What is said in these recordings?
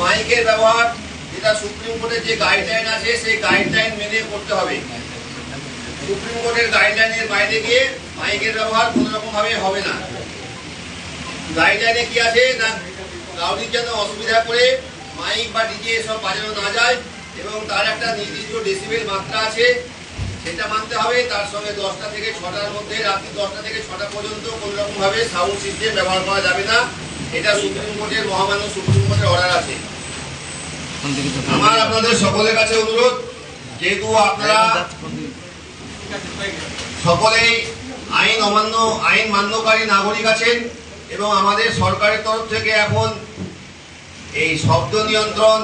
মাইকের ব্যবহার যেটা সুপ্রিম কোর্টের যে গাইডলাইন আছে সেই গাইডলাইন মেনে করতে হবে। সুপ্রিম কোর্টের গাইডলাইনের বাইরে গিয়ে মাইকের ব্যবহার কোনো রকম ভাবে হবে না। গাইডলাইনে কি আছে না, কাউরির যেন অসুবিধা করে মাইক বা ডিজে এসব বাজানো না যায় এবং তার একটা নির্দিষ্ট ডেসিবেল মাত্রা আছে, সেটা মানতে হবে। তার সঙ্গে 10টা থেকে 6টার মধ্যে, রাত্রি 10টা থেকে 6টা পর্যন্ত কোনো রকম ভাবে সাউন্ড সিস্টেম ব্যবহার করা যাবে না। এটা সুপ্রিম কোর্টের মহামান্য সুপ্রিম কোর্টের অর্ডার আছে। আমার আপনাদের সকলের কাছে অনুরোধ, যেহেতু আপনারা সকলেই আইন মান্যকারী নাগরিক আছেন এবং আমাদের সরকারের তরফ থেকে এখন এই শব্দ নিয়ন্ত্রণ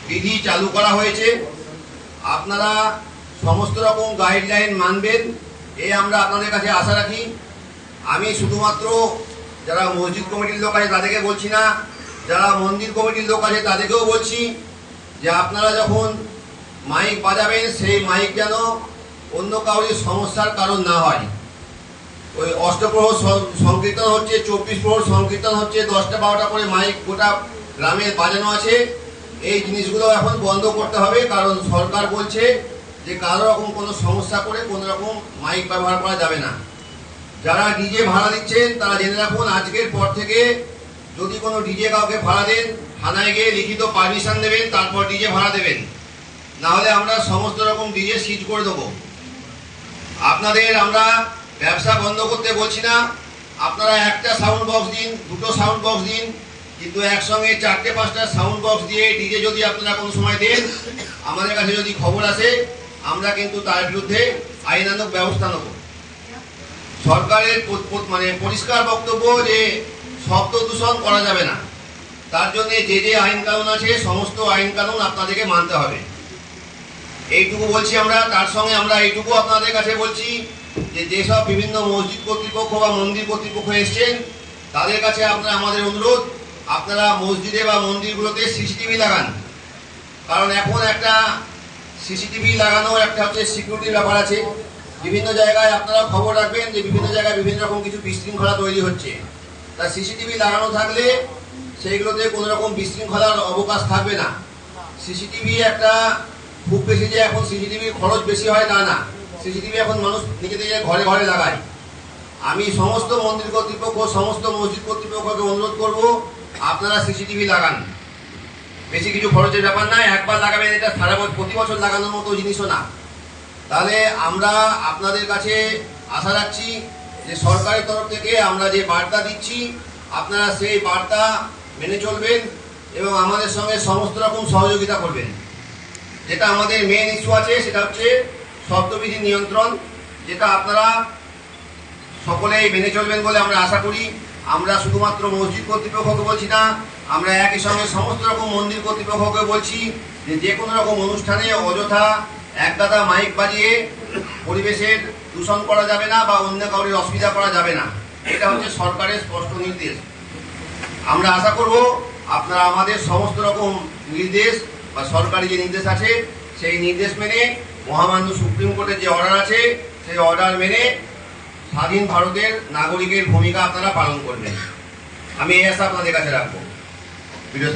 বিধি চালু করা হয়েছে, আপনারা সমস্ত রকম গাইডলাইন মানবেন এই আমরা আপনাদের কাছে আশা রাখি। আমি শুধুমাত্র যারা মসজিদ কমিটির লোক আছে তাদেরকে বলছি না, যারা মন্দির কমিটির লোক আছে তাদেরকেও বলছি যে আপনারা যখন মাইক বাজাবেন সেই মাইক যেন অন্য কাউরির সমস্যার কারণ না হয়। ওই অষ্টপ্রহর সংকীর্তন হচ্ছে, 24 প্রহর সংকীর্তন হচ্ছে, 10টা 12টা করে মাইক গোটা গ্রামে বাজানো আছে, এই জিনিসগুলো এখন বন্ধ করতে হবে। কারণ সরকার বলছে যে কারো রকম কোনো সমস্যা করে কোনো রকম মাইক ব্যবহার করা যাবে না। যারা ডিজে ভাড়া দিচ্ছেন তারা জেনে রাখুন, আজকের পর থেকে যদি কোনো ডিজে কাউকে ভাড়া দেন, থানায় গিয়ে লিখিত পারমিশন দেবেন, তারপর ডিজে ভাড়া দেবেন, না হলে আমরা সমস্ত রকম ডিজে সিজ করে দেবো। আপনাদের আমরা ব্যবসা বন্ধ করতে বলছি না, আপনারা একটা সাউন্ড বক্স দিন, 2টো সাউন্ড বক্স দিন, কিন্তু একসঙ্গে 4টে 5টা সাউন্ড বক্স দিয়ে ডিজে যদি আপনারা কোনো সময় দেন, আমাদের কাছে যদি খবর আসে আমরা কিন্তু তার বিরুদ্ধে আইনানুগ ব্যবস্থা নেব। সরকারের পরিষ্কার বক্তব্য যে শব্দ দূষণ করা যাবে না, তার জন্য যে যে আইন কানুন আছে সমস্ত আইন কানুন আপনাদেরকে মানতে হবে, এইটুকু বলছি আমরা। তার সঙ্গে আমরা এইটুকু আপনাদের কাছে বলছি যে যেসব বিভিন্ন মসজিদ কর্তৃপক্ষ বা মন্দির কর্তৃপক্ষ এসছেন তাদের কাছে আমাদের অনুরোধ, আপনারা মসজিদে বা মন্দিরগুলোতে সিসিটিভি লাগান। কারণ এখন একটা সিসিটিভি লাগানোর একটা হচ্ছে সিকিউরিটির ব্যাপার আছে। বিভিন্ন জায়গায় আপনারা খবর রাখবেন যে বিভিন্ন জায়গায় বিভিন্ন রকম কিছু বিশৃঙ্খলা তৈরি হচ্ছে, তা সিসিটিভি লাগানো থাকলে সেইগুলোতে কোনো রকম বিশৃঙ্খলার অবকাশ থাকবে না। সিসিটিভি একটা খুব বেশি যে এখন সিসিটিভির খরচ বেশি হয় তা না, সিসিটিভি এখন মানুষ নিজেদের ঘরে ঘরে লাগায়। আমি সমস্ত মন্দির কর্তৃপক্ষ, সমস্ত মসজিদ কর্তৃপক্ষকে অনুরোধ করব, আপনারা সিসিটিভি লাগান। বেশি কিছু খরচের ব্যাপার না, একবার লাগাবেন, এটা সারা প্রতি বছর লাগানোর মতো জিনিসও না। তাহলে আমরা আপনাদের কাছে আশা রাখছি যে সরকারের তরফ থেকে আমরা যে বার্তা দিচ্ছি আপনারা সেই বার্তা মেনে চলবেন এবং আমাদের সঙ্গে সমস্ত রকম সহযোগিতা করবেন। যেটা আমাদের মেন ইস্যু আছে সেটা হচ্ছে শব্দবিধি নিয়ন্ত্রণ, যেটা আপনারা সকলেই মেনে চলবেন বলে আমরা আশা করি। আমরা শুধুমাত্র মসজিদ কর্তৃপক্ষকে বলছি না, আমরা একই সঙ্গে সমস্ত রকম মন্দির কর্তৃপক্ষকে বলছি যে কোনো রকম অনুষ্ঠানে অযথা একগাদা মাইক বাজিয়ে পরিবেশের দূষণ করা যাবে না বা অন্য কাউরির অসুবিধা করা যাবে না। এটা হচ্ছে সরকারের স্পষ্ট নির্দেশ। আমরা আশা করব আপনারা আমাদের সমস্ত রকম নির্দেশ বা সরকারি যে নির্দেশ আছে সেই নির্দেশ মেনে, মহামান্য সুপ্রিম কোর্টের যে অর্ডার আছে সেই অর্ডার মেনে স্বাধীন ভারতের নাগরিকের ভূমিকা আপনারা পালন করবেন। আমি এই আশা আপনাদের কাছে রাখবো। ভিডিও